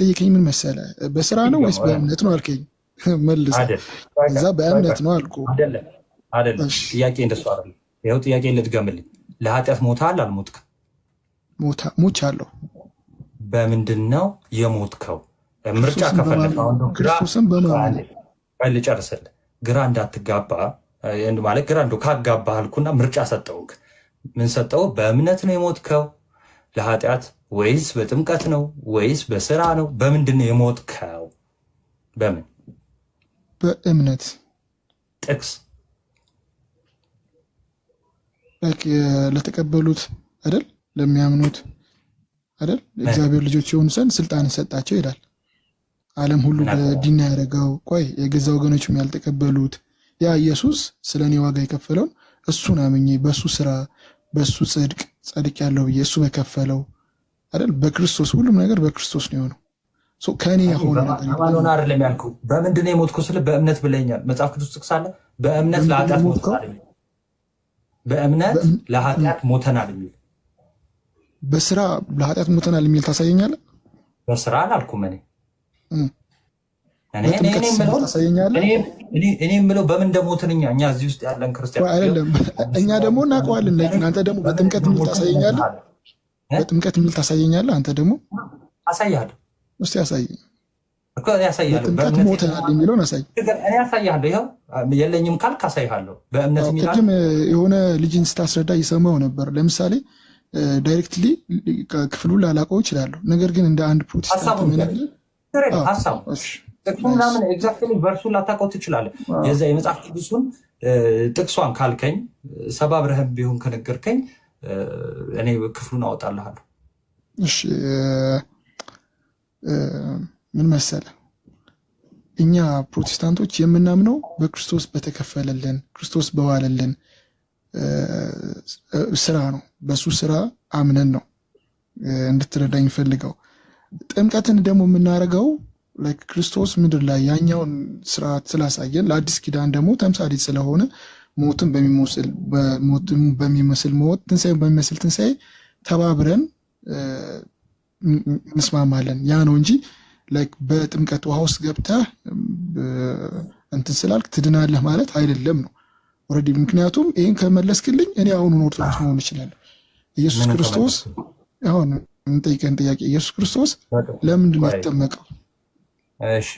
ጠየቀኝ። ምን መሰለ በስራ ነው ወይስ በእምነት ነው አልከኝ። መልሰ እዛ በእምነት ነው አልኩ። አይደለም ጥያቄ እንደሱ አይደለም። ይኸው ጥያቄ ልድገምልኝ። ለኃጢአት ሞታል አልሞትክም? ሞቻለሁ። በምንድን ነው የሞትከው? ምርጫ ከፈለክ ክርስቶስን በማመን ልጨርስልህ። ግራ እንዳትጋባ ማለት ግራ እንደው ካጋባህ አልኩና ምርጫ ሰጠውክ። ምን ሰጠው? በእምነት ነው የሞትከው ለኃጢአት ወይስ በጥምቀት ነው ወይስ በስራ ነው? በምንድን ነው የሞትከው? በምን? በእምነት። ጥቅስ ለተቀበሉት አይደል? ለሚያምኑት አይደል? እግዚአብሔር ልጆች የሆኑ ዘንድ ስልጣን ሰጣቸው ይላል። ዓለም ሁሉ በዲና ያደረገው ቆይ የገዛ ወገኖችም ያልተቀበሉት ያ ኢየሱስ ስለ እኔ ዋጋ የከፈለውን እሱን አምኜ በእሱ ስራ በእሱ ጸድቅ ያለው ብዬ እሱ በከፈለው አይደል? በክርስቶስ ሁሉም ነገር በክርስቶስ ነው የሆነው። ከእኔ የሆነ ነገር አይደለም ያልኩህ። በምንድን ነው የሞትኩት ስልህ በእምነት ብለኛል። መጽሐፍ ቅዱስ ጥቅስ አለ በእምነት ለኃጢአት ሞተናል የሚል። በእምነት ለኃጢአት ሞተናል የሚል። በስራ ለኃጢአት ሞተናል የሚል ታሳየኛለህ? በስራ አላልኩም እኔ የምለው በምን እንደሞትን እኛ እዚህ ውስጥ ያለን ክርስቲያን አይደለም። እኛ ደግሞ እናውቀዋለን። አንተ ደግሞ በጥምቀት የሚል ታሳየኛለህ? በጥምቀት የሚል ታሳየኛለህ? አንተ ደግሞ አሳያለሁ። እስኪ አሳየኝ። በጥምቀት ሞተናል የሚለውን አሳይ። እኔ አሳያለሁ። ይኸው የለኝም ካልክ አሳይሃለሁ። በእምነት የሚላል ቅድም የሆነ ልጅን ስታስረዳ እየሰማሁ ነበር። ለምሳሌ ዳይሬክትሊ ክፍሉን ላላውቀው እችላለሁ። ነገር ግን እንደ አንድ ፕሮቴስታንት ሀሳቡ ጥቅሱን ምናምን ኤግዛክትሊ ቨርሱን ላታውቀው ትችላለህ። የዛ የመጽሐፍ ቅዱሱን ጥቅሷን ካልከኝ ሰባብረህም ቢሆን ከነገርከኝ እኔ ክፍሉን አወጣልሃለሁ። እሺ ምን መሰለህ፣ እኛ ፕሮቴስታንቶች የምናምነው በክርስቶስ በተከፈለልን ክርስቶስ በዋለልን ስራ ነው። በሱ ስራ አምነን ነው እንድትረዳኝ ፈልገው። ጥምቀትን ደግሞ የምናደርገው ክርስቶስ ምድር ላይ ያኛውን ስርዓት ስላሳየን ለአዲስ ኪዳን ደግሞ ተምሳሌት ስለሆነ ሞትን በሚመስል ሞት ትንሣኤ በሚመስል ትንሣኤ ተባብረን እንስማማለን። ያ ነው እንጂ በጥምቀት ውሃ ውስጥ ገብተህ እንትን ስላልክ ትድናለህ ማለት አይደለም ነው ኦልሬዲ። ምክንያቱም ይህን ከመለስክልኝ እኔ አሁኑን ኦርቶዶክስ መሆን ይችላለሁ። ኢየሱስ ክርስቶስ አሁን እንጠይቀን ጥያቄ፣ ኢየሱስ ክርስቶስ ለምንድን ነው የተጠመቀው? እሺ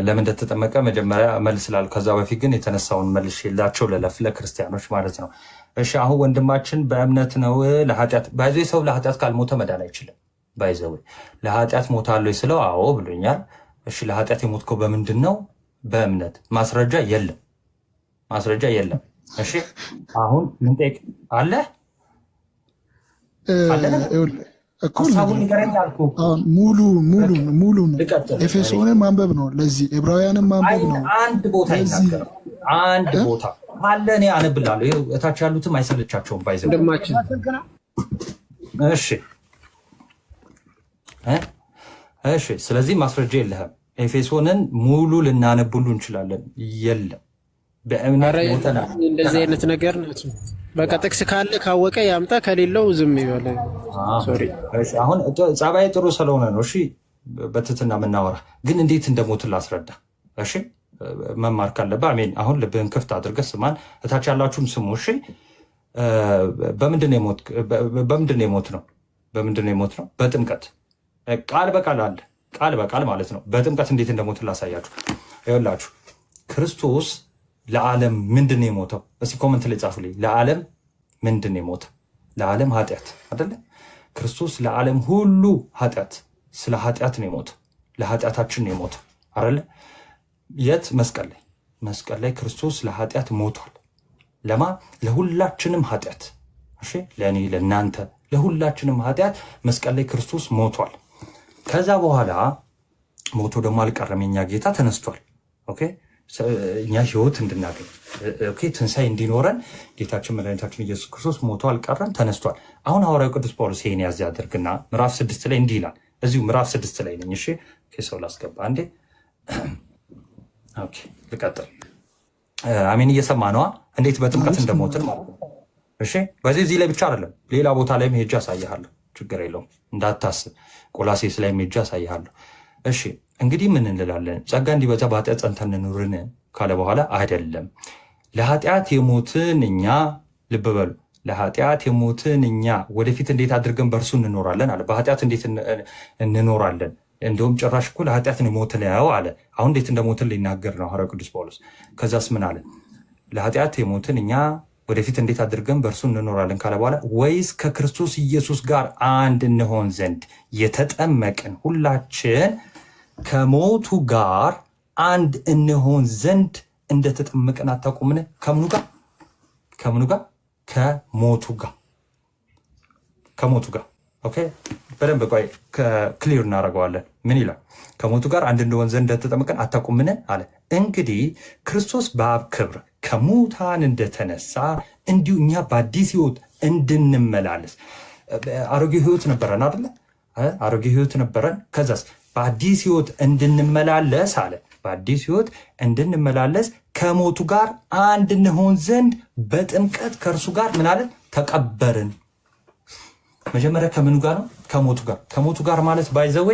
ለምን እንደተጠመቀ መጀመሪያ መልስላል። ከዛ በፊት ግን የተነሳውን መልሼላቸው ለለፍ ለክርስቲያኖች ማለት ነው። እሺ አሁን ወንድማችን በእምነት ነው ለኃጢአት ባይዘ ሰው ለኃጢአት ካልሞተ መዳን አይችልም። ባይዘው ለኃጢአት ሞታለሁ ስለው አዎ ብሎኛል። እሺ ለኃጢአት የሞትከው በምንድን ነው? በእምነት። ማስረጃ የለም፣ ማስረጃ የለም። እሺ አሁን ምን ጠይቅ አለ ሙሉ ኤፌሶንን ማንበብ ነው። ለዚህ ዕብራውያንን ማንበብ ነው። አንድ ቦታ ይናገር አንድ ቦታ አለ። እኔ አነብላለሁ። እታች ያሉትም አይሰለቻቸውም። ባይዘው እሺ። ስለዚህ ማስረጃ የለህም። ኤፌሶንን ሙሉ ልናነብሉ እንችላለን። የለም በእምነት ሞተናል። እንደዚህ አይነት ነገር ናቸው። በቃ ጥቅስ ካለ ካወቀ ያምጣ፣ ከሌለው ዝም ይበል። ሶሪ አሁን ጸባይ ጥሩ ስለሆነ ነው። እሺ በትትና የምናወራ ግን እንዴት እንደሞትን ላስረዳ። እሺ መማር ካለብህ አሜን። አሁን ልብህን ክፍት አድርገህ ስማን። እታች ያላችሁም ስሙ። እሺ በምንድን ነው የሞት ነው? በምንድን ነው የሞት ነው? በጥምቀት ቃል በቃል አለ፣ ቃል በቃል ማለት ነው። በጥምቀት እንዴት እንደሞትን ላሳያችሁ። ይኸውላችሁ ክርስቶስ ለዓለም ምንድን ነው የሞተው? እስኪ ኮመንት ላይ ጻፉልኝ። ለዓለም ምንድን ነው የሞተው? ለዓለም ኃጢአት አይደለ? ክርስቶስ ለዓለም ሁሉ ኃጢአት፣ ስለ ኃጢአት ነው የሞተው። ለኃጢአታችን ነው የሞተው አይደለ? የት? መስቀል ላይ። መስቀል ላይ ክርስቶስ ለኃጢአት ሞቷል። ለማ? ለሁላችንም ኃጢአት። እሺ ለእኔ ለእናንተ ለሁላችንም ኃጢአት መስቀል ላይ ክርስቶስ ሞቷል። ከዛ በኋላ ሞቶ ደግሞ አልቀረም። የኛ ጌታ ተነስቷል። ኦኬ እኛ ህይወት እንድናገኝ ትንሣኤ እንዲኖረን ጌታችን መድኃኒታችን ኢየሱስ ክርስቶስ ሞቶ አልቀረም፣ ተነስቷል። አሁን ሐዋርያው ቅዱስ ጳውሎስ ይሄን ያዝ ያደርግና ምዕራፍ 6 ላይ እንዲህ ይላል። እዚሁ ምዕራፍ 6 ላይ ነኝ። እሺ ሰው ላስገባ እንዴ? ኦኬ ልቀጥል። አሜን። እየሰማ ነዋ እንዴት በጥምቀት እንደሞትን ማለት ነው። እሺ በዚህ እዚህ ላይ ብቻ አይደለም ሌላ ቦታ ላይም ሄጄ አሳይሃለሁ። ችግር የለውም እንዳታስብ። ቆላሴስ ላይ ሜጃ አሳይሃለሁ። እሺ እንግዲህ ምን እንላለን? ጸጋ እንዲበዛ በኃጢአት ጸንተን እንኑርን ካለ በኋላ አይደለም ለኃጢአት የሞትን እኛ ልብ በሉ ለኃጢአት የሞትን እኛ ወደፊት እንዴት አድርገን በእርሱ እንኖራለን አለ። በኃጢአት እንዴት እንኖራለን? እንዲሁም ጭራሽ እኮ ለኃጢአት የሞትን ያው አለ። አሁን እንዴት እንደሞትን ሊናገር ነው ሐዋርያው ቅዱስ ጳውሎስ። ከዛስ ምን አለ? ለኃጢአት የሞትን እኛ ወደፊት እንዴት አድርገን በእርሱ እንኖራለን ካለ በኋላ ወይስ ከክርስቶስ ኢየሱስ ጋር አንድ እንሆን ዘንድ የተጠመቅን ሁላችን ከሞቱ ጋር አንድ እንሆን ዘንድ እንደተጠመቅን አታውቁምን? ከምኑ ጋር ከሞቱ ጋር ኦኬ፣ በደንብ ቆይ ክሊር እናደርገዋለን። ምን ይላል? ከሞቱ ጋር አንድ እንሆን ዘንድ እንደተጠመቅን አታውቁምን አለ። እንግዲህ ክርስቶስ በአብ ክብር ከሙታን እንደተነሳ እንዲሁ እኛ በአዲስ ሕይወት እንድንመላለስ። አሮጌ ሕይወት ነበረን አይደለ? አሮጌ ሕይወት ነበረን። ከዛስ በአዲስ ሕይወት እንድንመላለስ አለ። በአዲስ ሕይወት እንድንመላለስ ከሞቱ ጋር አንድ እንሆን ዘንድ በጥምቀት ከእርሱ ጋር ምን አለን? ተቀበርን። መጀመሪያ ከምኑ ጋር ነው? ከሞቱ ጋር ማለት ባይዘዌ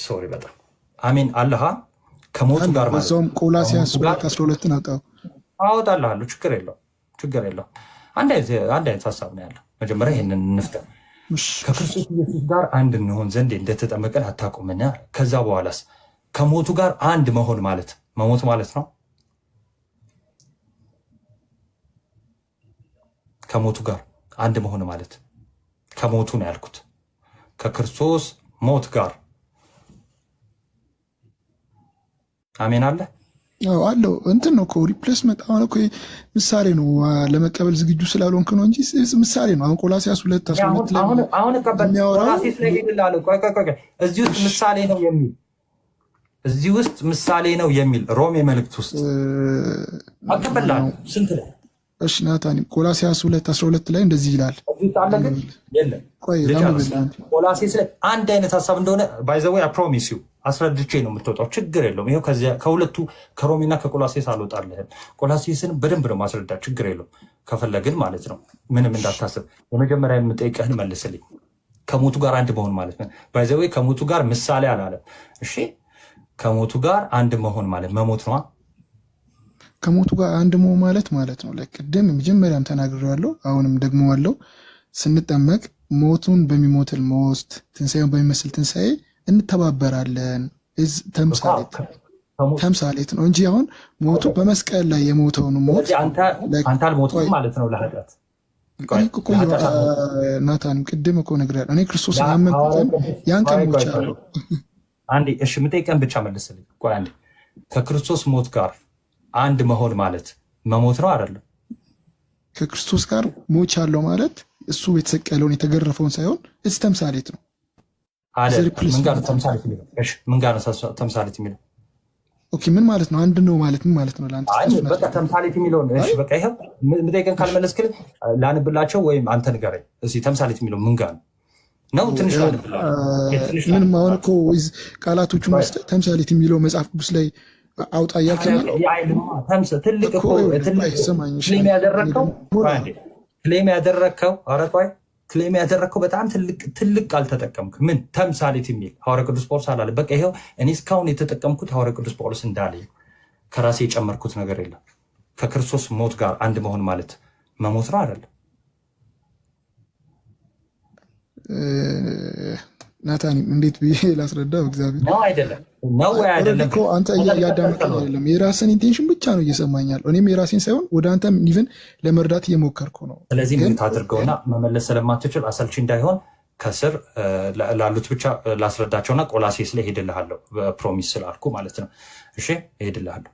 ሶሪ በጣም አሜን አለሃ ከሞቱ ጋር ማለት ነው። ቆላስይስ 2:12 አወጣልሃለሁ። ችግር የለው። አንድ አይነት ሀሳብ ነው ያለው። መጀመሪያ ይህንን እንፍጠር። ከክርስቶስ ኢየሱስ ጋር አንድ እንሆን ዘንድ እንደተጠመቅን አታውቁምን? ከዛ በኋላስ ከሞቱ ጋር አንድ መሆን ማለት መሞት ማለት ነው። ከሞቱ ጋር አንድ መሆን ማለት ከሞቱ ነው ያልኩት። ከክርስቶስ ሞት ጋር አሜን አለ አለው። እንትን ነው እኮ ሪፕሌስመንት። አሁን እኮ ምሳሌ ነው፣ ለመቀበል ዝግጁ ስላልሆንክ ነው እንጂ ምሳሌ ነው። አሁን ቆላስይስ 2:12 አሁን ቆላስይስ ላይ ይላል። እዚህ ውስጥ ምሳሌ ነው የሚል እዚህ ውስጥ ምሳሌ ነው የሚል ሮሜ መልእክት ውስጥ አቀበላል። ስንት ነው? እሺ ናታኒ ቆላስይስ 2:12 ላይ እንደዚህ ይላል። ቆላስይስ ላይ አንድ አይነት ሀሳብ እንደሆነ ባይዘዌ ፕሮሚስ ዩ አስረድቼ ነው የምትወጣው። ችግር የለውም። ይኸው ከሁለቱ ከሮሜና ከቆላስይስ አልወጣልህም። ቆላስይስን በደንብ ነው ማስረዳት። ችግር የለውም ከፈለግን ማለት ነው። ምንም እንዳታስብ። የመጀመሪያ የምጠይቀህን መልስልኝ። ከሞቱ ጋር አንድ መሆን ማለት ነው። ባይዘዌ ከሞቱ ጋር ምሳሌ አላለም። እሺ ከሞቱ ጋር አንድ መሆን ማለት መሞት ነዋ። ከሞቱ ጋር አንድ መሆን ማለት ነው። ቅድም መጀመሪያም ተናግሬያለሁ፣ አሁንም ደግሞ አለው። ስንጠመቅ ሞቱን በሚሞትል ሞት ትንሣኤውን በሚመስል ትንሣኤ እንተባበራለን። ተምሳሌት ነው እንጂ አሁን ሞቱ በመስቀል ላይ የሞተውን ሞት አንተ አልሞትም ማለት ነው ለኃጢአት። ናታን ቅድም እኮ ነግሬያለሁ። እኔ ክርስቶስ ያመንኩትን ያን ቀን ሞቻለሁ። አንዴ እሺ የምጠይቀን ብቻ መልስልኝ። ቆይ አንዴ ከክርስቶስ ሞት ጋር አንድ መሆን ማለት መሞት ነው አይደለም? ከክርስቶስ ጋር ሞቻለሁ ማለት እሱ የተሰቀለውን የተገረፈውን ሳይሆን እስ ተምሳሌት ነው። ምን ጋር ተምሳሌት የሚለው? እሺ ምን ጋር ተምሳሌት የሚለው? ኦኬ ምን ማለት ነው? አንድ ነው ማለት ምን ማለት ነው? ለአንተ በቃ ተምሳሌት የሚለውን እሺ በቃ ይሄው የምጠይቀን ካልመለስክል ላንብላቸው ወይም አንተ ንገረኝ እስኪ። ተምሳሌት የሚለው ምን ጋር ነው? ትንሽ ምንም አሁን እኮ ቃላቶቹ መስጠት ተምሳሌት የሚለው መጽሐፍ ቅዱስ ላይ አውጣ እያልከኝ ነው። ትልቅ ክሌም ያደረግከው ኧረ ቆይ ክሌም ያደረግከው በጣም ትልቅ ቃል ተጠቀምክ። ምን ተምሳሌት የሚል ሐዋርያ ቅዱስ ጳውሎስ አላለ። በቃ ይኸው እኔ እስካሁን የተጠቀምኩት ሐዋርያ ቅዱስ ጳውሎስ እንዳለ ከራሴ የጨመርኩት ነገር የለም። ከክርስቶስ ሞት ጋር አንድ መሆን ማለት መሞት ነው አይደለም? ናታኒ እንዴት ብዬ ላስረዳው? እግዚአብሔር ነው አይደለም ነው ወይ አይደለም እኮ አንተ እያዳመጥከኝ አይደለም። የራስን ኢንቴንሽን ብቻ ነው እየሰማኛል። እኔም የራሴን ሳይሆን ወደ አንተም ኢቭን ለመርዳት እየሞከርኩ ነው። ስለዚህ ምን ታድርገውና መመለስ ስለማትችል አሰልቺ እንዳይሆን ከስር ላሉት ብቻ ላስረዳቸውና ቆላስይስ ላይ ሄድልሃለሁ ፕሮሚስ ስላልኩ ማለት ነው። እሺ ሄድልሃለሁ።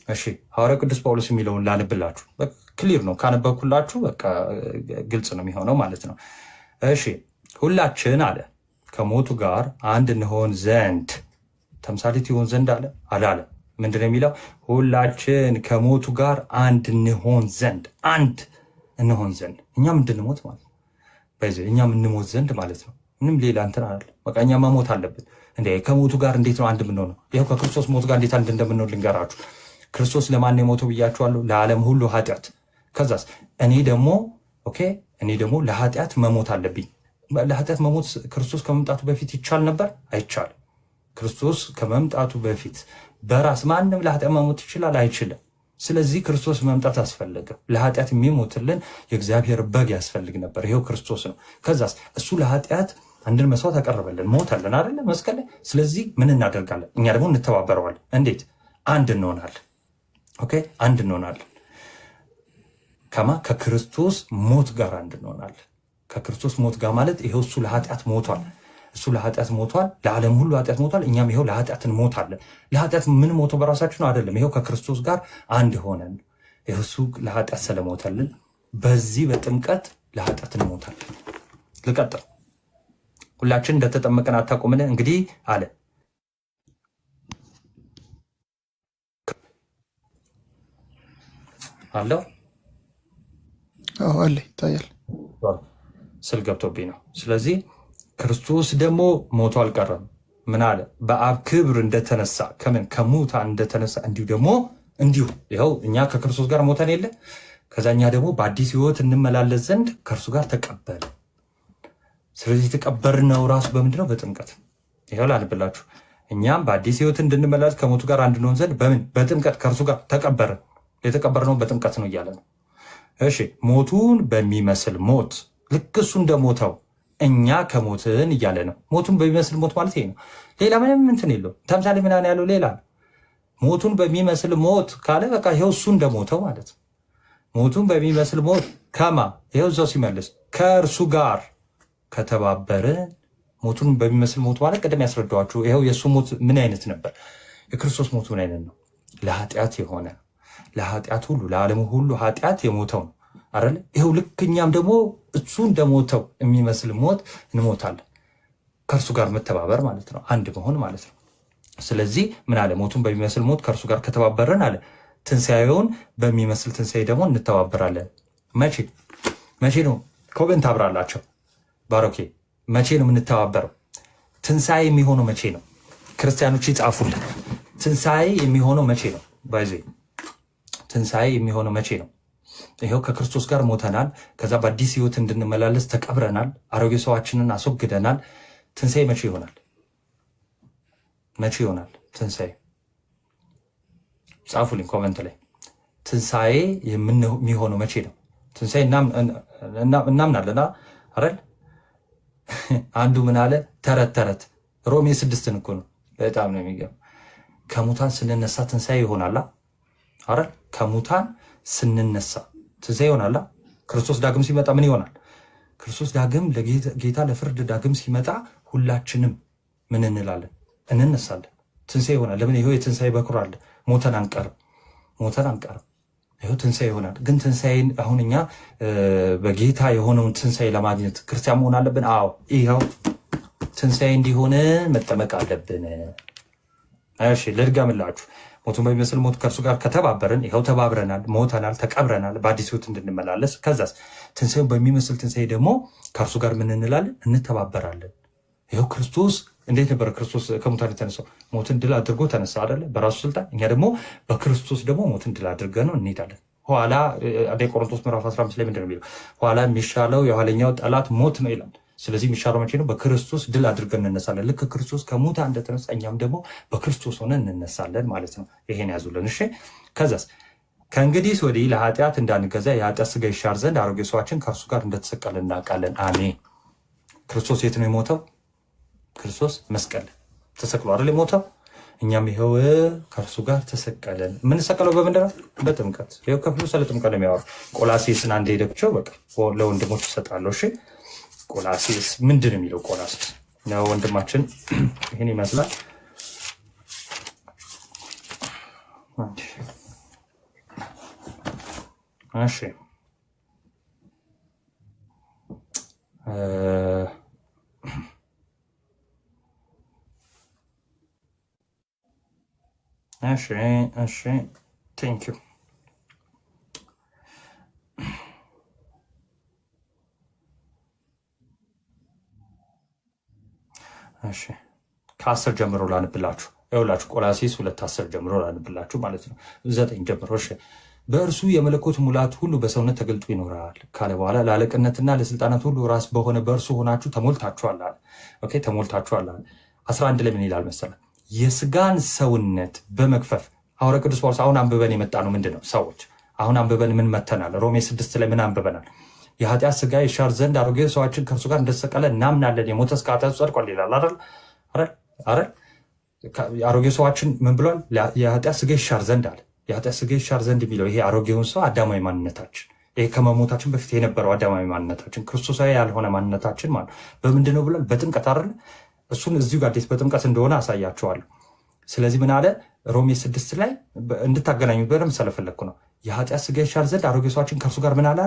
እሺ ሐዋርያ ቅዱስ ጳውሎስ የሚለውን ላንብላችሁ። ክሊር ነው ካነበብኩላችሁ በቃ ግልጽ ነው የሚሆነው ማለት ነው። እሺ ሁላችን አለ ከሞቱ ጋር አንድ እንሆን ዘንድ ተምሳሌት ይሆን ዘንድ አለ አላለ? ምንድን ነው የሚለው? ሁላችን ከሞቱ ጋር አንድ እንሆን ዘንድ እኛ እንድንሞት ማለት ነው። በዚህ እኛ እንሞት ዘንድ ማለት ነው። ምንም ሌላ እንትን አለ። በቃ እኛ መሞት አለብን። እንዴ ከሞቱ ጋር እንዴት ነው አንድ የምንሆነው? ይኸው ከክርስቶስ ሞት ጋር እንዴት አንድ እንደምንሆን ልንገራችሁ። ክርስቶስ ለማን የሞተው ብያችኋለሁ? ለዓለም ሁሉ ኃጢአት። ከዛስ እኔ ደግሞ ኦኬ እኔ ደግሞ ለኃጢአት መሞት አለብኝ። ለኃጢአት መሞት ክርስቶስ ከመምጣቱ በፊት ይቻል ነበር? አይቻልም። ክርስቶስ ከመምጣቱ በፊት በራስ ማንም ለኃጢአት መሞት ይችላል? አይችልም። ስለዚህ ክርስቶስ መምጣት አስፈለገ። ለኃጢአት የሚሞትልን የእግዚአብሔር በግ ያስፈልግ ነበር። ይሄው ክርስቶስ ነው። ከዛስ እሱ ለኃጢአት አንድን መስዋዕት አቀረበልን፣ ሞተልን አይደለ መስቀል ላይ። ስለዚህ ምን እናደርጋለን? እኛ ደግሞ እንተባበረዋለን። እንዴት? አንድ እንሆናለን። ኦኬ፣ አንድ እንሆናለን። ከማ ከክርስቶስ ሞት ጋር አንድ እንሆናለን። ከክርስቶስ ሞት ጋር ማለት ይሄው እሱ ለኃጢአት ሞቷል። እሱ ለኃጢአት ሞቷል፣ ለዓለም ሁሉ ኃጢአት ሞቷል። እኛም ይሄው ለኃጢአት እንሞታለን። ለኃጢአት ምን ሞተው በራሳችን ነው አይደለም። ይሄው ከክርስቶስ ጋር አንድ ሆነን ይሄው እሱ ለኃጢአት ስለሞተልን በዚህ በጥምቀት ለኃጢአት እንሞታለን። ልቀጥል። ሁላችን እንደተጠመቀን አታውቁምን? እንግዲህ አለ አለው አለ ይታያል። ስል ገብቶብኝ ነው። ስለዚህ ክርስቶስ ደግሞ ሞቶ አልቀረም። ምን አለ? በአብ ክብር እንደተነሳ ከምን ከሙታን እንደተነሳ እንዲሁ ደግሞ እንዲሁ ይኸው እኛ ከክርስቶስ ጋር ሞተን የለ ከዛ እኛ ደግሞ በአዲስ ሕይወት እንመላለስ ዘንድ ከእርሱ ጋር ተቀበለ። ስለዚህ የተቀበርነው ራሱ በምንድን ነው? በጥምቀት። ይኸው ላንብላችሁ። እኛም በአዲስ ሕይወት እንድንመላለስ ከሞቱ ጋር አንድ እንሆን ዘንድ በምን? በጥምቀት ከእርሱ ጋር ተቀበርን። የተቀበርነው በጥምቀት ነው እያለ ነው። እሺ፣ ሞቱን በሚመስል ሞት ልክ እሱ እንደሞተው እኛ ከሞትን እያለ ነው። ሞቱን በሚመስል ሞት ማለት ይሄ ነው። ሌላ ምንም እንትን የለው። ተምሳሌ ምናምን ያለው ሌላ ነው። ሞቱን በሚመስል ሞት ካለ በቃ ይኸው እሱ እንደሞተው ማለት ነው። ሞቱን በሚመስል ሞት ከማ ይኸው እዛው ሲመልስ ከእርሱ ጋር ከተባበርን። ሞቱን በሚመስል ሞት ማለት ቅድም ያስረዳኋችሁ ይኸው የእሱ ሞት ምን አይነት ነበር? የክርስቶስ ሞት ምን አይነት ነው? ለኃጢአት የሆነ ለኃጢአት ሁሉ ለዓለሙ ሁሉ ኃጢአት የሞተው ነው አይደል? ይኸው ልክ እኛም ደግሞ እሱ እንደሞተው የሚመስል ሞት እንሞታለን። ከእርሱ ጋር መተባበር ማለት ነው፣ አንድ መሆን ማለት ነው። ስለዚህ ምን አለ? ሞቱን በሚመስል ሞት ከእርሱ ጋር ከተባበርን አለ ትንሣኤውን በሚመስል ትንሣኤ ደግሞ እንተባበራለን። መቼ ነው? ኮሜንት አብራላቸው ባሮኬ። መቼ ነው የምንተባበረው? ትንሣኤ የሚሆነው መቼ ነው? ክርስቲያኖች ይጻፉልን። ትንሣኤ የሚሆነው መቼ ነው? ባይዜ ትንሣኤ የሚሆነው መቼ ነው? ይኸው ከክርስቶስ ጋር ሞተናል። ከዛ በአዲስ ሕይወት እንድንመላለስ ተቀብረናል። አሮጌ ሰዋችንን አስወግደናል። ትንሣኤ መቼ ይሆናል? መቼ ይሆናል ትንሣኤ? ጻፉልኝ ኮመንት ላይ። ትንሣኤ የሚሆነው መቼ ነው? ትንሣኤ እናምናለን አይደል? አንዱ ምን አለ? ተረት ሮሜ 6 እኮ ነው። በጣም ነው የሚገርም። ከሙታን ስንነሳ ትንሣኤ ይሆናል አይደል? ከሙታን ስንነሳ ትንሣኤ ይሆናል። ክርስቶስ ዳግም ሲመጣ ምን ይሆናል? ክርስቶስ ዳግም ለጌታ ለፍርድ ዳግም ሲመጣ ሁላችንም ምን እንላለን? እንነሳለን። ትንሣኤ ይሆናል። ለምን? ይኸው የትንሣኤ በኩር አለ። ሞተን አንቀርም። ይኸው ትንሣኤ ይሆናል። ግን ትንሣኤን አሁን እኛ በጌታ የሆነውን ትንሣኤ ለማግኘት ክርስቲያን መሆን አለብን። አዎ፣ ይኸው ትንሣኤ እንዲሆን መጠመቅ አለብን። እሺ፣ ልድገምላችሁ። ሞቱን በሚመስል ሞት ከእርሱ ጋር ከተባበርን፣ ይኸው ተባብረናል፣ ሞተናል፣ ተቀብረናል በአዲስ ሕይወት እንድንመላለስ። ከዛስ ትንሣኤውን በሚመስል ትንሣኤ ደግሞ ከእርሱ ጋር ምን እንላለን? እንተባበራለን። ይኸው ክርስቶስ እንዴት ነበር? ክርስቶስ ከሙታን የተነሳው ሞትን ድል አድርጎ ተነሳ አይደለ? በራሱ ስልጣን። እኛ ደግሞ በክርስቶስ ደግሞ ሞትን ድል አድርገን ነው እንሄዳለን። ኋላ ቆሮንቶስ ምዕራፍ 15 ላይ ምንድን ነው የሚለው? ኋላ የሚሻለው የኋለኛው ጠላት ሞት ነው ይላል። ስለዚህ የሚሻለው መቼ ነው? በክርስቶስ ድል አድርገን እንነሳለን። ልክ ክርስቶስ ከሙታን እንደተነሳ እኛም ደግሞ በክርስቶስ ሆነን እንነሳለን ማለት ነው። ይሄን ያዙልን። እሺ፣ ከዛስ ከእንግዲህ ወዲህ ለኃጢአት እንዳንገዛ የኃጢአት ሥጋ ይሻር ዘንድ አሮጌ ሰዋችን ከእርሱ ጋር እንደተሰቀለ እናውቃለን። አሜን። ክርስቶስ የት ነው የሞተው? ክርስቶስ መስቀል ተሰቅሎ አይደል የሞተው? እኛም ይኸው ከእርሱ ጋር ተሰቀለን። የምንሰቀለው በምንድን ነው? በጥምቀት። ይኸው ክፍሉ ስለ ጥምቀት ነው የሚያወራው። ቆላሴስን አንድ ሄደቸው በቃ ለወንድሞች ይሰጣለሁ። እሺ፣ ቆላሴስ ምንድን ነው የሚለው? ቆላሴስ ነው ወንድማችን። ይህን ይመስላል። እሺ እሺ ቴንክ ዩ። እሺ ከ10 ጀምሮ ላንብላችሁ። ይኸውላችሁ ቆላሴስ 2:10 ጀምሮ ላንብላችሁ ማለት ነው። 9 ጀምሮ። እሺ በእርሱ የመለኮት ሙላት ሁሉ በሰውነት ተገልጦ ይኖራል ካለ በኋላ ለአለቅነትና ለስልጣናት ሁሉ ራስ በሆነ በእርሱ ሆናችሁ ተሞልታችኋል አለ። ኦኬ ተሞልታችኋል አለ። 11 ላይ ምን ይላል መሰለህ? የስጋን ሰውነት በመክፈፍ ሐዋርያው ቅዱስ ጳውሎስ አሁን አንብበን የመጣ ነው ምንድን ነው ሰዎች አሁን አንብበን ምን መተናል? ሮሜ 6 ላይ ምን አንብበናል? የኃጢአት ስጋ ይሻር ዘንድ አሮጌ ሰዋችን ከእርሱ ጋር እንደተሰቀለ እናምናለን፣ የሞተ እስከ ኃጢአቱ ጸድቋል ይላል አይደል? አሮጌ ሰዋችን ምን ብሏል? የኃጢአት ስጋ ይሻር ዘንድ አለ። የኃጢአት ስጋ ይሻር ዘንድ የሚለው ይሄ አሮጌውን ሰው አዳማዊ ማንነታችን፣ ይሄ ከመሞታችን በፊት የነበረው አዳማዊ ማንነታችን፣ ክርስቶሳዊ ያልሆነ ማንነታችን ማለት በምንድን ነው ብሏል? በጥምቀት አይደል? እሱን እዚሁ ጋር በጥምቀት እንደሆነ አሳያቸዋለሁ። ስለዚህ ምን አለ? ሮሜ 6 ላይ እንድታገናኙ በደንብ ስለፈለግኩ ነው። የኃጢአት ስጋ ይሻር ዘንድ አሮጌ ሰዋችን ከእርሱ ጋር ምን አለ?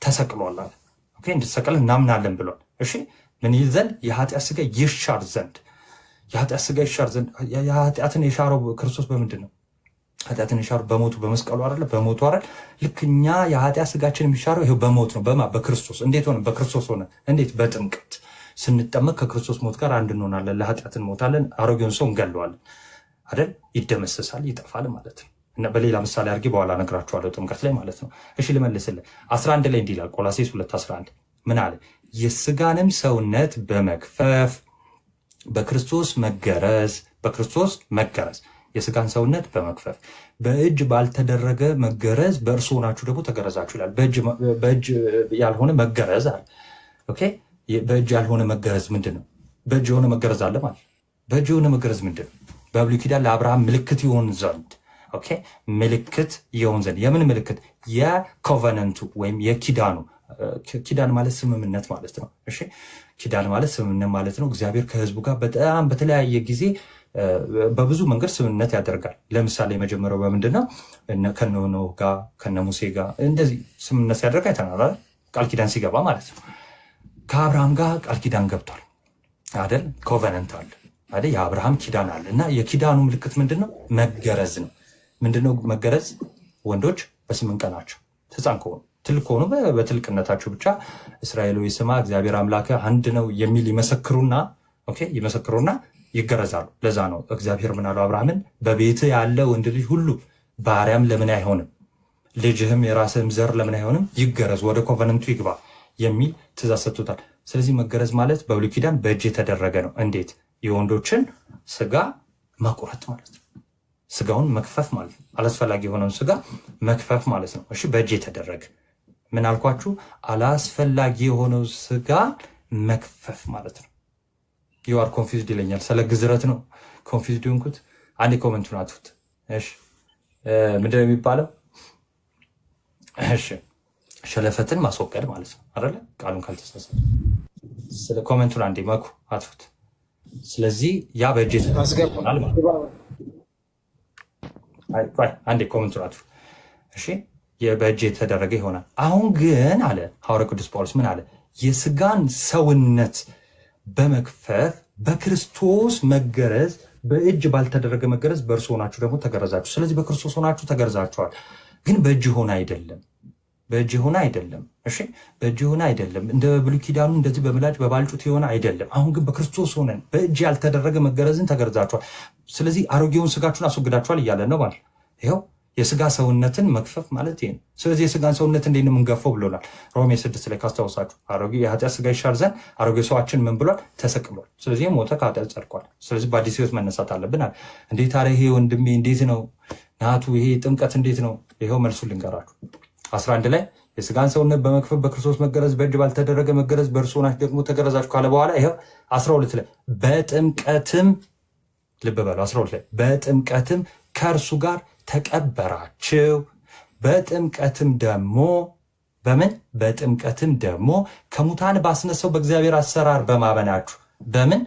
ተሰቅሏል አለ። ኦኬ እንድትሰቀል እናምናለን ብሏል። እሺ ምን ይል ዘንድ? የኃጢአት ስጋ ይሻር ዘንድ። የኃጢአት ስጋ ይሻር ዘንድ የኃጢአትን የሻረው ክርስቶስ በምንድን ነው? ኃጢአትን የሻረው በሞቱ በመስቀሉ አይደለ? በሞቱ አይደል? ልክ እኛ የኃጢአት ስጋችን የሚሻረው ይሄው በሞት ነው። በክርስቶስ። እንዴት ሆነ? በክርስቶስ ሆነ። እንዴት? በጥምቀት ስንጠመቅ ከክርስቶስ ሞት ጋር አንድ እንሆናለን። ለኃጢአት እንሞታለን፣ አሮጌውን ሰው እንገለዋለን አይደል? ይደመሰሳል፣ ይጠፋል ማለት ነው። እና በሌላ ምሳሌ አድርጌ በኋላ እነግራችኋለሁ ጥምቀት ላይ ማለት ነው። እሺ ልመልስልህ። 11 ላይ እንዲህ ይላል ቆላሴስ 2:11 ምን አለ? የስጋንም ሰውነት በመክፈፍ በክርስቶስ መገረዝ የስጋን ሰውነት በመክፈፍ በእጅ ባልተደረገ መገረዝ በእርሱ ሆናችሁ ደግሞ ተገረዛችሁ ይላል። በእጅ ያልሆነ መገረዝ አለ። ኦኬ በእጅ ያልሆነ መገረዝ ምንድን ነው? በእጅ የሆነ መገረዝ አለ ማለት። በእጅ የሆነ መገረዝ ምንድን ነው? በብሉይ ኪዳን ለአብርሃም ምልክት ይሆን ዘንድ ኦኬ ምልክት ይሆን ዘንድ የምን ምልክት? የኮቨነንቱ ወይም የኪዳኑ። ኪዳን ማለት ስምምነት ማለት ነው። እሺ ኪዳን ማለት ስምምነት ማለት ነው። እግዚአብሔር ከህዝቡ ጋር በጣም በተለያየ ጊዜ በብዙ መንገድ ስምምነት ያደርጋል። ለምሳሌ የመጀመሪያው በምንድን ነው? ከነ ኖህ ጋር ከነ ሙሴ ጋር እንደዚህ ስምምነት ሲያደርግ አይተናል። ቃል ኪዳን ሲገባ ማለት ነው። ከአብርሃም ጋር ቃል ኪዳን ገብቷል አይደል? ኮቨነንት አለ አይደል? የአብርሃም ኪዳን አለ እና የኪዳኑ ምልክት ምንድን ነው? መገረዝ ነው። ምንድነው መገረዝ? ወንዶች በ8 ቀናቸው ሕፃን ከሆኑ ትልቅ ከሆኑ በትልቅነታቸው ብቻ እስራኤላዊ ስማ እግዚአብሔር አምላክ አንድ ነው የሚል ይመሰክሩና ይገረዛሉ። ለዛ ነው እግዚአብሔር ምን አለው አብርሃምን? በቤት ያለ ወንድ ልጅ ሁሉ ባሪያም ለምን አይሆንም? ልጅህም የራስህም ዘር ለምን አይሆንም? ይገረዝ፣ ወደ ኮቨነንቱ ይግባ የሚል ትእዛዝ ሰጥቶታል። ስለዚህ መገረዝ ማለት በብሉይ ኪዳን በእጅ የተደረገ ነው። እንዴት? የወንዶችን ስጋ መቁረጥ ማለት ነው። ስጋውን መክፈፍ ማለት ነው። አላስፈላጊ የሆነውን ስጋ መክፈፍ ማለት ነው። እሺ በእጅ የተደረገ ምን አልኳችሁ? አላስፈላጊ የሆነው ስጋ መክፈፍ ማለት ነው። ዩአር ኮንፊውዝድ ይለኛል። ስለ ግዝረት ነው ኮንፊውዝድ ሆንኩት። አንዴ ኮመንቱን አትፉት። እሺ ምንድነው የሚባለው? እሺ ሸለፈትን ማስወገድ ማለት ነው አይደለ? ቃሉን ካልተሳሳተ ስለ ኮመንቱን አንዴ መኩ አትፉት። ስለዚህ ያ በእጅ ይሆናል ማለት ነው። አንዴ ኮመንቱን አትፉ። እሺ በእጅ የተደረገ ይሆናል። አሁን ግን አለ ሐዋርያው ቅዱስ ጳውሎስ ምን አለ? የስጋን ሰውነት በመክፈፍ በክርስቶስ መገረዝ በእጅ ባልተደረገ መገረዝ በእርሱ ሆናችሁ ደግሞ ተገረዛችሁ። ስለዚህ በክርስቶስ ሆናችሁ ተገረዛችኋል። ግን በእጅ ሆነ አይደለም። በእጅ ሆነ አይደለም። እሺ በእጅ ሆነ አይደለም። እንደ ብሉይ ኪዳኑ እንደዚህ በምላጭ በባልጩት የሆነ አይደለም። አሁን ግን በክርስቶስ ሆነን በእጅ ያልተደረገ መገረዝን ተገርዛችኋል። ስለዚህ አሮጌውን ስጋችሁን አስወግዳችኋል እያለ ነው ማለት ይኸው የስጋ ሰውነትን መክፈፍ ማለት ይሄ ነው። ስለዚህ የስጋን ሰውነት እንዴት ነው የምንገፈው ብሎናል ሮሜ 6 ላይ ካስታወሳችሁ። አሮጌ የኃጢአት ስጋ ይሻር ዘንድ አሮጌ ሰዋችን ምን ብሏል? ተሰቅሏል። ስለዚህ ሞተ፣ ከኃጢአት ጸድቋል። ስለዚህ በአዲስ ህይወት መነሳት አለብን አለ። እንዴት አለ ይሄ ወንድሜ? እንዴት ነው ናቱ? ይሄ ጥምቀት እንዴት ነው? ይኸው መልሱ ልንገራችሁ። 11 ላይ የስጋን ሰውነት በመክፈፍ በክርስቶስ መገረዝ በእጅ ባልተደረገ መገረዝ በእርሱ ሆናችሁ ደግሞ ተገረዛችሁ ካለ በኋላ ይኸው 12 ላይ በጥምቀትም ልብ በሉ 12 ላይ በጥምቀትም ከእርሱ ጋር ተቀበራችሁ። በጥምቀትም ደግሞ በምን? በጥምቀትም ደግሞ ከሙታን ባስነሳው በእግዚአብሔር አሰራር በማመናችሁ። በምን?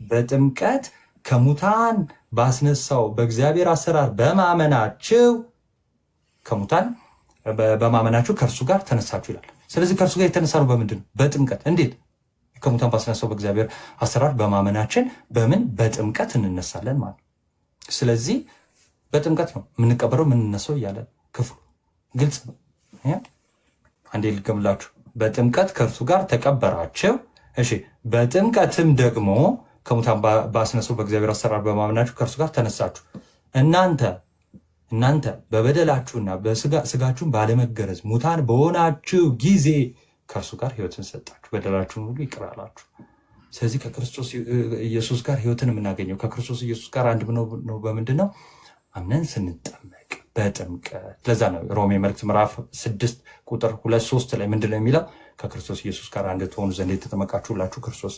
በጥምቀት ከሙታን ባስነሳው በእግዚአብሔር አሰራር በማመናችሁ ከሙታን በማመናችሁ ከእርሱ ጋር ተነሳችሁ ይላል። ስለዚህ ከእርሱ ጋር የተነሳ ነው በምንድን ነው? በጥምቀት። እንዴት? ከሙታን ባስነሳው በእግዚአብሔር አሰራር በማመናችን በምን? በጥምቀት እንነሳለን ማለት ነው። ስለዚህ በጥምቀት ነው የምንቀበረው የምንነሳው እያለ ክፍሉ ግልጽ ነው። አንዴ ልገምላችሁ። በጥምቀት ከእርሱ ጋር ተቀበራችሁ። እሺ በጥምቀትም ደግሞ ከሙታን ባስነሳው በእግዚአብሔር አሰራር በማመናችሁ ከእርሱ ጋር ተነሳችሁ። እናንተ እናንተ በበደላችሁና ስጋችሁን ባለመገረዝ ሙታን በሆናችሁ ጊዜ ከእርሱ ጋር ሕይወትን ሰጣችሁ፣ በደላችሁን ሁሉ ይቅር አላችሁ። ስለዚህ ከክርስቶስ ኢየሱስ ጋር ሕይወትን የምናገኘው ከክርስቶስ ኢየሱስ ጋር አንድ ነው። በምንድን ነው? አምነን ስንጠመቅ በጥምቀት። ለዛ ነው ሮሜ መልእክት ምዕራፍ 6 ቁጥር 2-3 ላይ ምንድን ነው የሚለው? ከክርስቶስ ኢየሱስ ጋር አንድ ትሆኑ ዘንድ የተጠመቃችሁላችሁ ክርስቶስ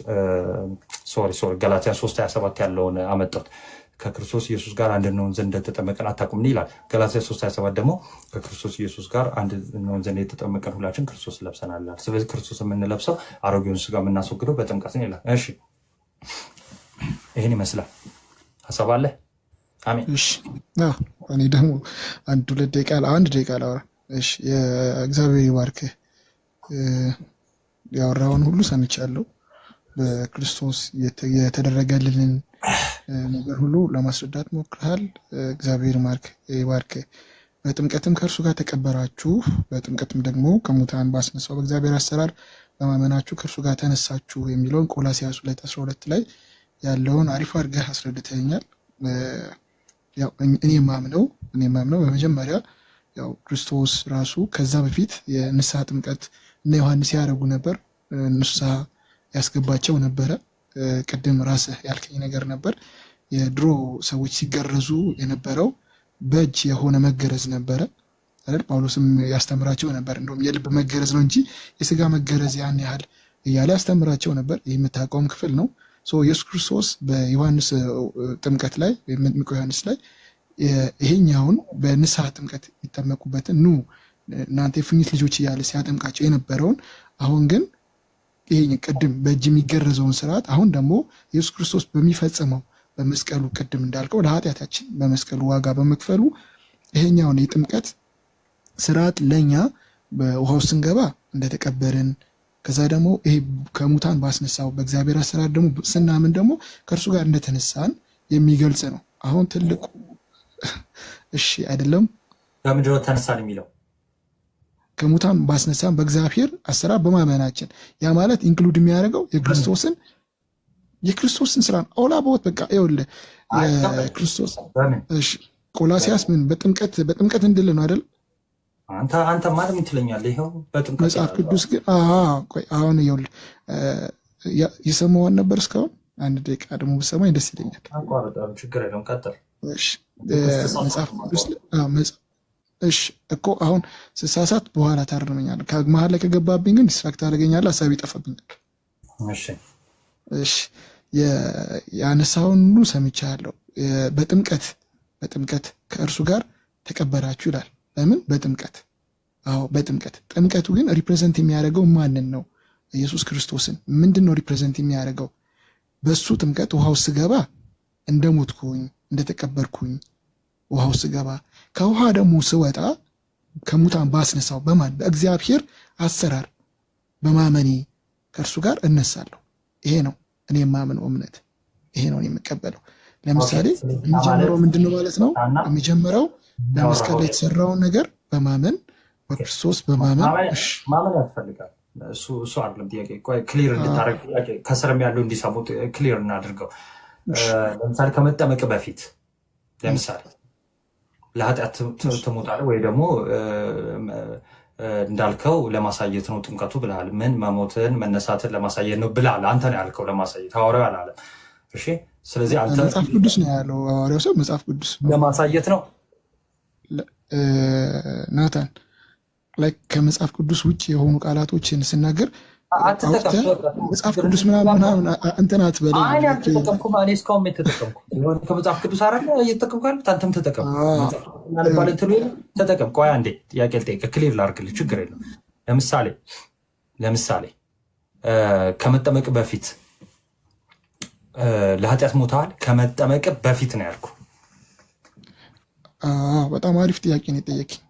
ገላትያ 3:27 ያለውን አመጣሁት። ከክርስቶስ ኢየሱስ ጋር አንድ እንሆን ዘንድ እንደተጠመቀን አታውቁምን ይላል። ገላትያ 3:27 ደግሞ ከክርስቶስ ኢየሱስ ጋር አንድ እንሆን ዘንድ የተጠመቀን ሁላችን ክርስቶስ ለብሰናል። ስለዚህ ክርስቶስ የምንለብሰው አሮጌውን ስጋ የምናስወግደው በጥምቀት ነው ይላል። እሺ ይህን ይመስላል። ሀሳብ አለ? አሜን። እኔ ደግሞ አንድ ደቂቃ ላውራ። እሺ የእግዚአብሔር ይባርክህ። ያወራውን ሁሉ ሰምቻለሁ። በክርስቶስ የተደረገልንን ነገር ሁሉ ለማስረዳት ሞክረሃል። እግዚአብሔር ይባርክ። በጥምቀትም ከእርሱ ጋር ተቀበራችሁ፣ በጥምቀትም ደግሞ ከሙታን ባስነሳው በእግዚአብሔር አሰራር በማመናችሁ ከእርሱ ጋር ተነሳችሁ የሚለውን ቆላስይስ 2:12 ላይ ያለውን አሪፍ አድርገህ አስረድተኛል። እኔ ማምነው በመጀመሪያ ያው ክርስቶስ ራሱ ከዛ በፊት የንስሐ ጥምቀት እና ዮሐንስ ያደረጉ ነበር። ንስሐ ያስገባቸው ነበረ። ቅድም ራስህ ያልከኝ ነገር ነበር። የድሮ ሰዎች ሲገረዙ የነበረው በእጅ የሆነ መገረዝ ነበረ አይደል? ጳውሎስም ያስተምራቸው ነበር። እንደውም የልብ መገረዝ ነው እንጂ የስጋ መገረዝ ያን ያህል እያለ ያስተምራቸው ነበር። ይህ የምታውቀውም ክፍል ነው። ኢየሱስ ክርስቶስ በዮሐንስ ጥምቀት ላይ መጥምቁ ዮሐንስ ላይ ይሄኛውን በንስሐ ጥምቀት የሚጠመቁበትን ኑ እናንተ የፉኝት ልጆች እያለ ሲያጠምቃቸው የነበረውን አሁን ግን ይሄ ቅድም በእጅ የሚገረዘውን ስርዓት አሁን ደግሞ ኢየሱስ ክርስቶስ በሚፈጽመው በመስቀሉ ቅድም እንዳልከው ለኃጢአታችን በመስቀሉ ዋጋ በመክፈሉ ይሄኛውን የጥምቀት ስርዓት ለኛ በውሃው ስንገባ እንደተቀበርን ከዛ ደግሞ ይሄ ከሙታን ባስነሳው በእግዚአብሔር አሰራር ደግሞ ስናምን ደግሞ ከእርሱ ጋር እንደተነሳን የሚገልጽ ነው። አሁን ትልቁ እሺ አይደለም በምንድን ነው ተነሳን የሚለው? ከሙታን ባስነሳን በእግዚአብሔር አሰራር በማመናችን። ያ ማለት ኢንክሉድ የሚያደርገው የክርስቶስን ስራ ኦላ ቦት በቃ ይኸውልህ የክርስቶስ እሺ ቆላስይስ ምን በጥምቀት እንድል ነው አይደል? አንተ ማለት ምን ትለኛለህ? ይሄው በጥምቀት መጽሐፍ ቅዱስ ግን ቆይ አሁን ይኸውልህ ይሰማዋል ነበር እስካሁን። አንድ ደቂቃ ደግሞ ብሰማኝ ደስ ይለኛል። አቋርጣም ችግር የለውም ቀጥል። እሺ መጽሐፍ ቅዱስ እሺ እኮ አሁን ስሳሳት በኋላ ታርመኛለህ። ከመሀል ላይ ከገባብኝ ግን ዲስትራክት አደረገኛለህ፣ ሀሳብ ይጠፋብኛል። እሺ ያነሳውን ሁሉ ሰምቻለሁ። በጥምቀት ከእርሱ ጋር ተቀበራችሁ ይላል። ለምን በጥምቀት? በጥምቀት። ጥምቀቱ ግን ሪፕሬዘንት የሚያደርገው ማንን ነው? ኢየሱስ ክርስቶስን። ምንድን ነው ሪፕሬዘንት የሚያደርገው? በሱ ጥምቀት ውሃው ስገባ እንደሞትኩኝ እንደተቀበርኩኝ ውሃው ስገባ ከውሃ ደግሞ ስወጣ ከሙታን ባስነሳው በማን በእግዚአብሔር አሰራር በማመኔ ከእርሱ ጋር እነሳለሁ። ይሄ ነው እኔ የማምነው እምነት፣ ይሄ ነው የምቀበለው። ለምሳሌ የሚጀምረው ምንድን ነው ማለት ነው? የሚጀምረው በመስቀል ላይ የተሰራውን ነገር በማመን በክርስቶስ በማመን ማመን ያስፈልጋል። እሱ አይደለም ጥያቄ። ክሊር እንድታደርግ ከስርም ያለው እንዲሰሙት ክሊር እናድርገው። ለምሳሌ ከመጠመቅ በፊት ለምሳሌ ለኃጢአት ትሞታለህ ወይ ደግሞ እንዳልከው ለማሳየት ነው ጥምቀቱ ብልሃል። ምን መሞትን መነሳትን ለማሳየት ነው ብልሃል። አንተ ነው ያልከው ለማሳየት፣ ሐዋርያው አላለም። እሺ ስለዚህ አንተ መጽሐፍ ቅዱስ ነው ያለው። ሐዋርያው ሰው መጽሐፍ ቅዱስ ለማሳየት ነው። ናታን ላይ ከመጽሐፍ ቅዱስ ውጭ የሆኑ ቃላቶችን ስናገር መጽሐፍ ቅዱስ ምናምን እንትን አትበለኝ። እኔ እስካሁን የተጠቀምኩ ከመጽሐፍ ቅዱስ አረ እየተጠቀምኩ ያሉት አንተም ተጠቀም ተጠቀም። ቆይ አንዴ ጥያቄ ልጠይቅህ፣ ክሊር ላድርግልህ፣ ችግር የለም። ለምሳሌ ከመጠመቅ በፊት ለኃጢአት ሞተሃል? ከመጠመቅ በፊት ነው ያልኩህ። በጣም አሪፍ ጥያቄ ነው የጠየቅኝ።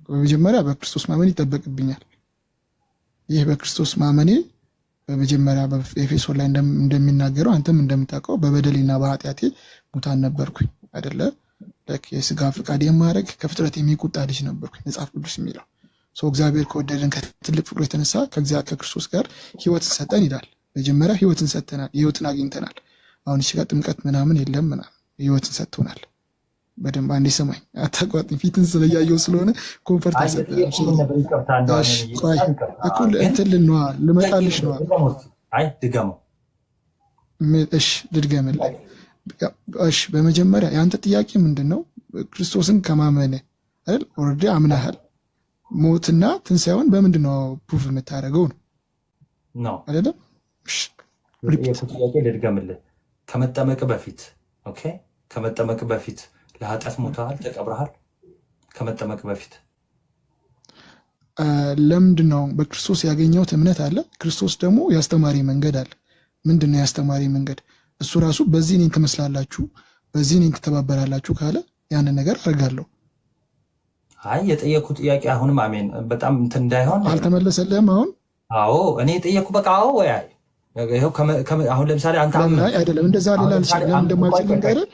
በመጀመሪያ በክርስቶስ ማመን ይጠበቅብኛል። ይህ በክርስቶስ ማመኔ በመጀመሪያ በኤፌሶን ላይ እንደሚናገረው አንተም እንደምታውቀው በበደሌና በኃጢአቴ ሙታን ነበርኩኝ አይደለ? የስጋ ፍቃድ የማድረግ ከፍጥረት የሚቁጣ ልጅ ነበርኩኝ መጽሐፍ ቅዱስ የሚለው ሰው። እግዚአብሔር ከወደደን ከትልቅ ፍቅሩ የተነሳ ከክርስቶስ ጋር ህይወትን ሰጠን ይላል። መጀመሪያ ህይወትን ሰጥተናል፣ ህይወትን አግኝተናል። አሁን እሺ ጋር ጥምቀት ምናምን የለም ምናምን ህይወትን ሰጥቶናል። በደንብ አንዴ ሰማኝ፣ አታቋጥኝ። ፊትን ስለያየው ስለሆነ ኮንፈርት አይሰጥም። እኩል እንትን ልመጣልሽ ነዋ። እሺ ልድገምልህ። እሺ በመጀመሪያ የአንተ ጥያቄ ምንድን ነው? ክርስቶስን ከማመን አይደል? ኦልሬዲ አምናሃል። ሞትና ትንሣኤውን በምንድን ነው ፕሩፍ የምታደርገው ነው አይደለም? ጥያቄ ልድገምልህ። ከመጠመቅ በፊት ኦኬ፣ ከመጠመቅ በፊት ለኃጢአት ሞተሃል፣ ተቀብረሃል። ከመጠመቅ በፊት ለምንድን ነው? በክርስቶስ ያገኘሁት እምነት አለ። ክርስቶስ ደግሞ የአስተማሪ መንገድ አለ። ምንድን ነው የአስተማሪ መንገድ? እሱ ራሱ በዚህ እኔን ትመስላላችሁ፣ በዚህ እኔን ትተባበራላችሁ ካለ ያንን ነገር አድርጋለሁ። አይ የጠየኩ ጥያቄ አሁንም አሜን፣ በጣም እንትን እንዳይሆን አልተመለሰልህም አሁን? አዎ እኔ የጠየኩ በቃ አዎ ወይ አይ። አሁን ለምሳሌ አንተ አይደለም እንደዛ ሌላ ለምን እንደማልችል ንገረን።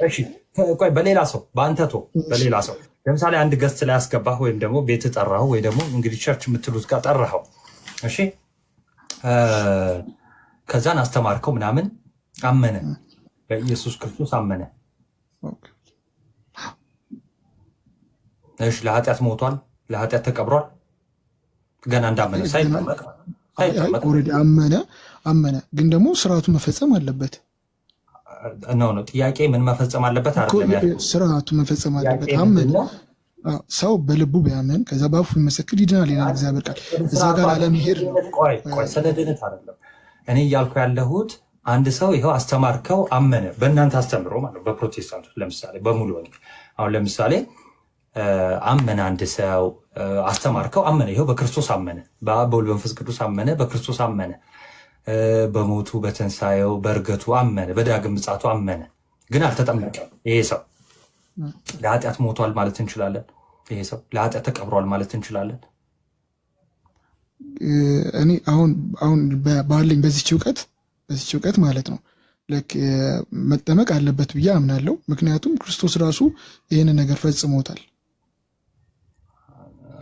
ቆይ በሌላ ሰው በአንተ ቶ በሌላ ሰው ለምሳሌ አንድ ገስት ላይ ያስገባህ ወይም ደግሞ ቤት ጠራኸው ወይ ደግሞ እንግዲህ ቸርች የምትሉት ጋር ጠራኸው። እሺ ከዛን አስተማርከው ምናምን፣ አመነ፣ በኢየሱስ ክርስቶስ አመነ። እሺ ለኃጢአት ሞቷል፣ ለኃጢአት ተቀብሯል። ገና እንዳመነ ሳይጠመቅ ኦልሬዲ አመነ፣ ግን ደግሞ ስርዓቱ መፈጸም አለበት ነው ጥያቄ። ምን መፈጸም አለበት? ስርዓቱ መፈጸም አለበት። አመነ ሰው በልቡ ቢያምን ከዛ በአፉ ቢመሰክር ይድናል ይላል እግዚአብሔር ቃል። እዛ ጋር አለመሄድ ነው። ቆይ ስለ ድነት አይደለም እኔ እያልኩ ያለሁት። አንድ ሰው ይኸው አስተማርከው አመነ፣ በእናንተ አስተምሮ ማለት በፕሮቴስታንቶች ለምሳሌ በሙሉ ወንጌል አሁን ለምሳሌ አመነ፣ አንድ ሰው አስተማርከው አመነ፣ ይኸው በክርስቶስ አመነ፣ በአብ በወልድ በመንፈስ ቅዱስ አመነ፣ በክርስቶስ አመነ፣ በሞቱ በትንሣኤው በእርገቱ አመነ፣ በዳግም ምጽአቱ አመነ፣ ግን አልተጠመቀም። ይሄ ሰው ለኃጢአት ሞቷል ማለት እንችላለን? ይሄ ሰው ለኃጢአት ተቀብሯል ማለት እንችላለን? እኔ አሁን ባለኝ በዚች እውቀት ማለት ነው መጠመቅ አለበት ብዬ አምናለሁ። ምክንያቱም ክርስቶስ ራሱ ይህንን ነገር ፈጽሞታል።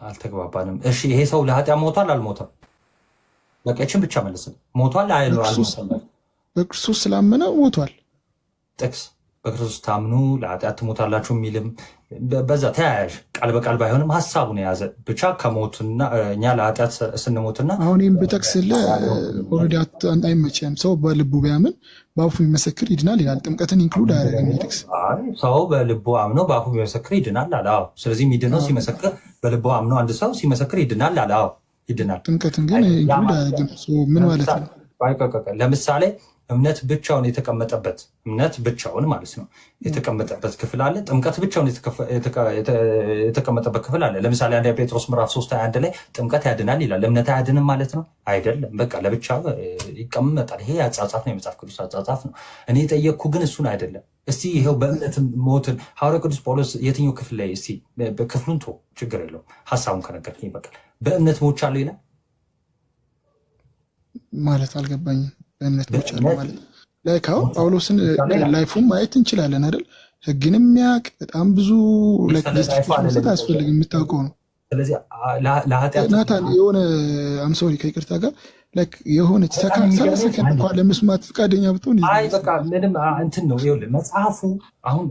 አልተግባባንም። እሺ ይሄ ሰው ለኃጢአት ሞቷል አልሞተም? በቃ ይህችን ብቻ መልስም። ሞቷል በክርስቶስ ስላመነ ሞቷል። ጥቅስ በክርስቶስ ታምኑ ለኃጢአት ትሞታላችሁ የሚልም በዛ ተያያዥ ቃል በቃል ባይሆንም ሀሳቡን የያዘ ብቻ ከሞትና እኛ ለኃጢአት ስንሞትና አሁን ይህም ብጠቅስልህ ኦልሬዲ አይመችም። ሰው በልቡ ቢያምን በአፉ የሚመሰክር ይድናል ይላል። ጥምቀትን ኢንክሉድ አያደርግም። ጥቅስ ሰው በልቡ አምኖ በአፉ የሚመሰክር ይድናል አለ። ስለዚህ የሚድነው ሲመሰክር፣ በልቡ አምኖ አንድ ሰው ሲመሰክር ይድናል አለ። ይድናል። ጥምቀትን ግን ኢንክሉድ አያደርግም። ምን ማለት ነው? ለምሳሌ እምነት ብቻውን የተቀመጠበት እምነት ብቻውን ማለት ነው የተቀመጠበት ክፍል አለ። ጥምቀት ብቻውን የተቀመጠበት ክፍል አለ። ለምሳሌ አንደኛ ጴጥሮስ ምዕራፍ 3:21 ላይ ጥምቀት ያድናል ይላል። እምነት አያድንም ማለት ነው አይደለም። በቃ ለብቻ ይቀመጣል። ይሄ አጻጻፍ ነው፣ የመጽሐፍ ቅዱስ አጻጻፍ ነው። እኔ የጠየቅኩ ግን እሱን አይደለም። እስቲ ይኸው በእምነት ሞትን ሐዋርያው ቅዱስ ጳውሎስ የትኛው ክፍል ላይ እስቲ ክፍሉን ቶ ችግር የለውም ሀሳቡን ከነገርከኝ ይበቃል። በእምነት ሞቻለሁ ይላል ማለት አልገባኝም። በእምነት ሞቻለሁ ማለት ላይካው ጳውሎስን ላይፉን ማየት እንችላለን አይደል? ህግን የሚያውቅ በጣም ብዙ መስጠት አያስፈልግም፣ የምታውቀው ነው። ስለዚህ ለኃጢአት ናታን የሆነ አምሶሪ ከይቅርታ ጋር የሆነች ሰከንድ እንኳን ለመስማት ፈቃደኛ ብትሆን በቃ ምንም እንትን ነው። ይኸውልህ መጽሐፉ አሁን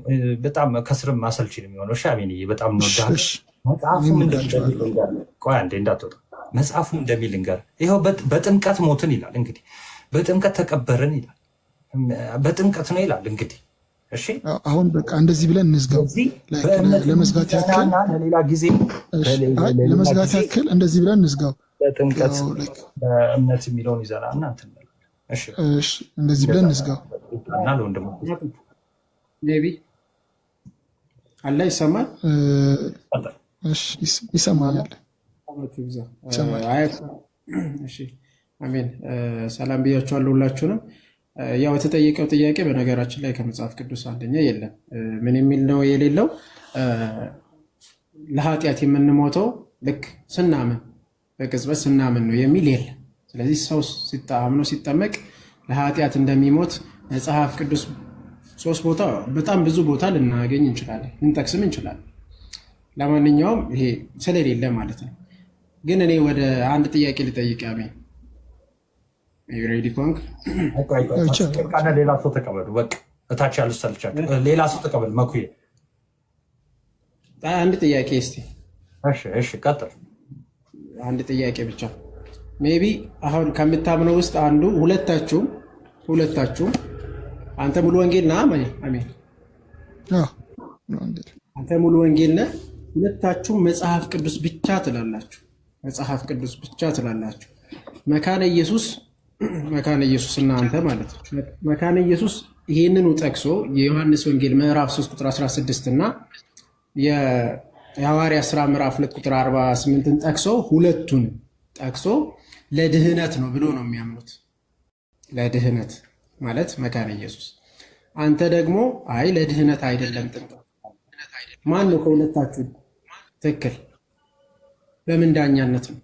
በጣም ከስርም አሰልቺ ነው የሚሆነው። ሻሚኒ በጣም እንወዳለን። መጽሐፉ ቆይ አንዴ እንዳትወጣ። መጽሐፉ እንደሚል ልንገርህ። ይኸው በጥምቀት ሞትን ይላል። እንግዲህ በጥምቀት ተቀበርን ይላል። በጥምቀት ነው ይላል። እንግዲህ እሺ አሁን በቃ እንደዚህ ብለን እንዝጋው። ለመዝጋት ያክል ለሌላ ጊዜ ለመዝጋት ያክል እንደዚህ ብለን እንዝጋው። በጥምቀት በእምነት የሚለውን ይዘና እና እንትን እሺ እንደዚህ ብለን እንዝጋው እና ለወንድሙ ሜቢ አለ ይሰማል። እሺ ይሰማል። እሺ አሜን። ሰላም ብያችኋለሁ ሁላችሁንም። ያው የተጠየቀው ጥያቄ በነገራችን ላይ ከመጽሐፍ ቅዱስ አንደኛ የለም። ምን የሚል ነው የሌለው? ለኃጢአት የምንሞተው ልክ ስናምን በቅጽበት ስናምን ነው የሚል የለም። ስለዚህ ሰው አምኖ ሲጠመቅ ለኃጢአት እንደሚሞት መጽሐፍ ቅዱስ 3 ቦታ በጣም ብዙ ቦታ ልናገኝ እንችላለን፣ ልንጠቅስም እንችላለን። ለማንኛውም ይሄ ስለሌለ ማለት ነው። ግን እኔ ወደ አንድ ጥያቄ ልጠይቅ። አሜን ሬዲ ኮንክ ሌላ ሰው ተቀበሉ። በቃ እታች ያሉ ሰልቻቸው ሌላ ሰው ተቀበሉ። መኩዬ አንድ ጥያቄ እስቲ። እሺ ቀጥል። አንድ ጥያቄ ብቻ ሜቢ አሁን ከምታምነው ውስጥ አንዱ ሁለታችሁም አንተ ሙሉ ወንጌል ነህ? አሜን። አንተ ሙሉ ወንጌል ነህ። ሁለታችሁም መጽሐፍ ቅዱስ ብቻ ትላላችሁ። መካነ ኢየሱስ እና አንተ ማለት ነው። መካነ ኢየሱስ ይህንኑ ጠቅሶ የዮሐንስ ወንጌል ምዕራፍ 3 ቁጥር 16 እና የሐዋርያ ሥራ ምዕራፍ 2 ቁጥር 48ን ሁለቱን ጠቅሶ ለድህነት ነው ብሎ ነው የሚያምኑት። ለድህነት ማለት መካነ ኢየሱስ። አንተ ደግሞ አይ ለድህነት አይደለም ጥምቀት። ማን ነው ከሁለታችሁ ትክክል? በምን ዳኛነት ነው?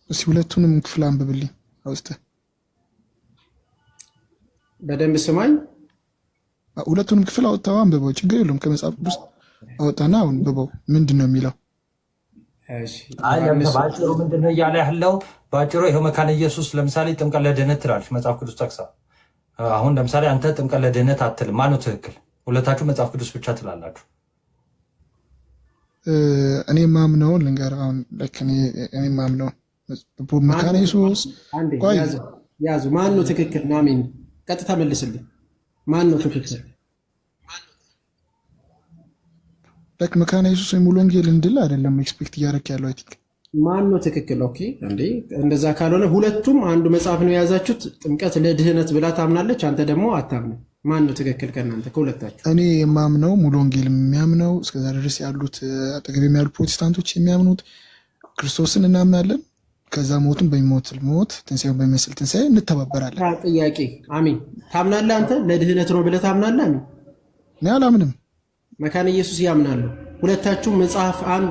እስኪ ሁለቱንም ክፍል አንብብልኝ አውጥተህ። በደንብ ስማኝ። ሁለቱንም ክፍል አውጥተህ አንብበው፣ ችግር የለውም። ከመጽሐፍ ቅዱስ አውጣና አንብበው። ምንድን ነው የሚለው? በአጭሩ ምንድን ነው እያለ ያለው? በአጭሩ ይኸው መካነ ኢየሱስ ለምሳሌ ጥምቀት ለድህነት ትላለች መጽሐፍ ቅዱስ ጠቅሳ። አሁን ለምሳሌ አንተ ጥምቀት ለድህነት አትልም። ማነው ትክክል? ሁለታችሁ መጽሐፍ ቅዱስ ብቻ ትላላችሁ። እኔ ማምነው ልንገርህ። አሁን እኔ ማምነው መካነ ኢየሱስ ያዙ። ማን ነው ትክክል? አሜን። ቀጥታ መልስልኝ። ማን ነው ትክክል? መካነ ኢየሱስ ወይ ሙሉ ወንጌል እንድል አይደለም ኤክስፔክት እያደረክ ያለው። አይ ቲንክ ማን ነው ትክክል? ኦኬ እንዴ፣ እንደዛ ካልሆነ ሁለቱም አንዱ መጽሐፍ ነው የያዛችሁት። ጥምቀት ለድህነት ብላ ታምናለች፣ አንተ ደግሞ አታምነው። ማን ነው ትክክል ከእናንተ ከሁለታችሁ? እኔ የማምነው ሙሉ ወንጌል የሚያምነው እስከዛ ድረስ ያሉት አጠገብ ያሉ ፕሮቴስታንቶች የሚያምኑት ክርስቶስን እናምናለን። ከዛ ሞቱን በሚሞትል ሞት ትንሣኤውን በሚመስል ትንሣኤ እንተባበራለን። ጥያቄ አሜን። ታምናለህ አንተ ለድህነት ነው ብለህ ታምናለህ? አሜን። እኔ አላምንም። መካነ ኢየሱስ ያምናሉ። ሁለታችሁ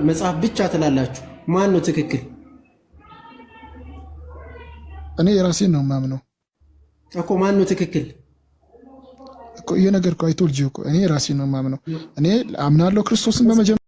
መጽሐፍ ብቻ ትላላችሁ። ማን ነው ትክክል? እኔ የራሴን ነው የማምነው እኮ። ማን ነው ትክክል እኮ? ይሄ ነገር እኮ አይቶልጂ እኮ እኔ የራሴን ነው የማምነው። እኔ አምናለሁ ክርስቶስን በመጀመሪያ